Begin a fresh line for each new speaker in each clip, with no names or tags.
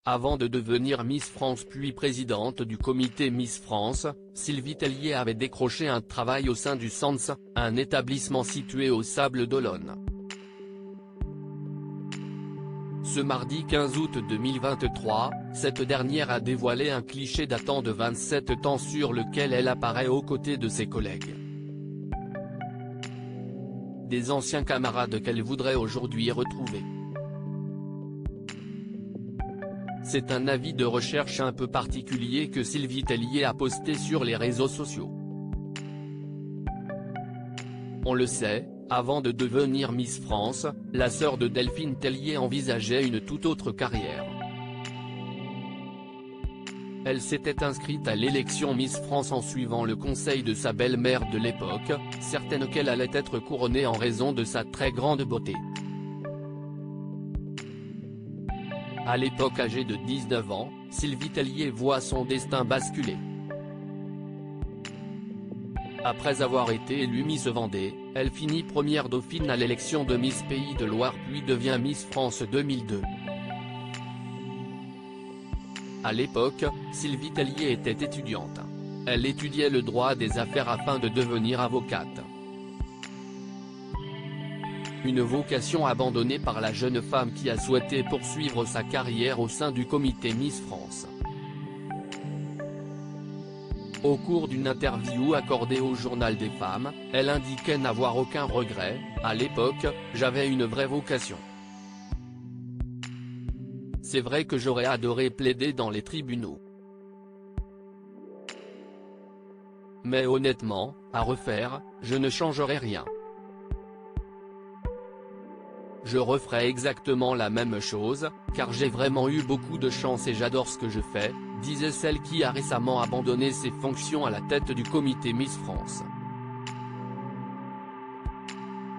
Avant de devenir Miss France puis présidente du comité Miss France, Sylvie Tellier avait décroché un travail au sein du Sens, un établissement situé aux Sables d'Olonne. Ce mardi 15 août 2023, cette dernière a dévoilé un cliché datant de 27 ans sur lequel elle apparaît aux côtés de ses collègues. Des anciens camarades qu'elle voudrait aujourd'hui retrouver. C'est un avis de recherche un peu particulier que Sylvie Tellier a posté sur les réseaux sociaux. On le sait, avant de devenir Miss France, la sœur de Delphine Tellier envisageait une toute autre carrière. Elle s'était inscrite à l'élection Miss France en suivant le conseil de sa belle-mère de l'époque, certaine qu'elle allait être couronnée en raison de sa très grande beauté. À l'époque âgée de 19 ans, Sylvie Tellier voit son destin basculer. Après avoir été élue Miss Vendée, elle finit première dauphine à l'élection de Miss Pays de Loire puis devient Miss France 2002. À l'époque, Sylvie Tellier était étudiante. Elle étudiait le droit des affaires afin de devenir avocate. Une vocation abandonnée par la jeune femme qui a souhaité poursuivre sa carrière au sein du comité Miss France. Au cours d'une interview accordée au Journal des femmes, elle indiquait n'avoir aucun regret. À l'époque, j'avais une vraie vocation. C'est vrai que j'aurais adoré plaider dans les tribunaux. Mais honnêtement, à refaire, je ne changerais rien. Je referais exactement la même chose, car j'ai vraiment eu beaucoup de chance et j'adore ce que je fais, disait celle qui a récemment abandonné ses fonctions à la tête du comité Miss France.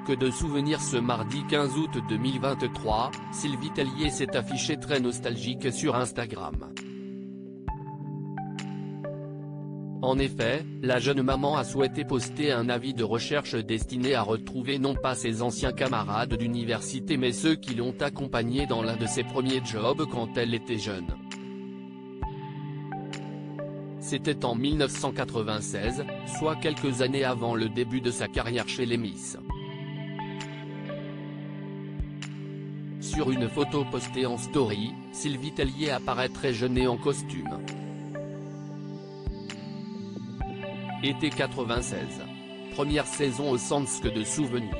Que de souvenirs ce mardi 15 août 2023, Sylvie Tellier s'est affichée très nostalgique sur Instagram. En effet, la jeune maman a souhaité poster un avis de recherche destiné à retrouver non pas ses anciens camarades d'université mais ceux qui l'ont accompagnée dans l'un de ses premiers jobs quand elle était jeune. C'était en 1996, soit quelques années avant le début de sa carrière chez les Miss. Sur une photo postée en story, Sylvie Tellier apparaît très jeune et en costume. Été 96. Première saison au Sens que de souvenirs.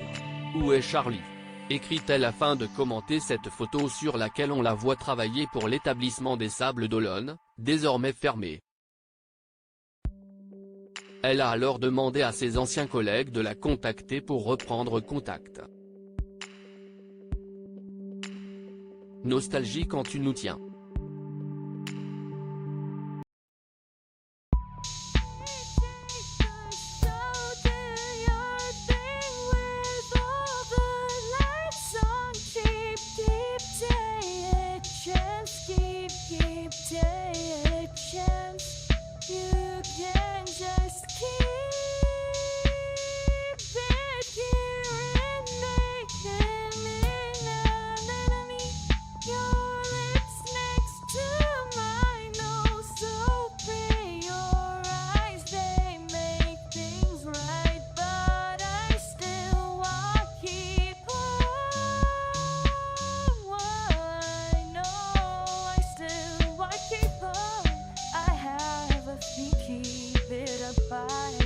Où est Charlie ? Écrit-elle afin de commenter cette photo sur laquelle on la voit travailler pour l'établissement des Sables d'Olonne, désormais fermé. Elle a alors demandé à ses anciens collègues de la contacter pour reprendre contact. Nostalgie quand tu nous tiens.
Keep it up.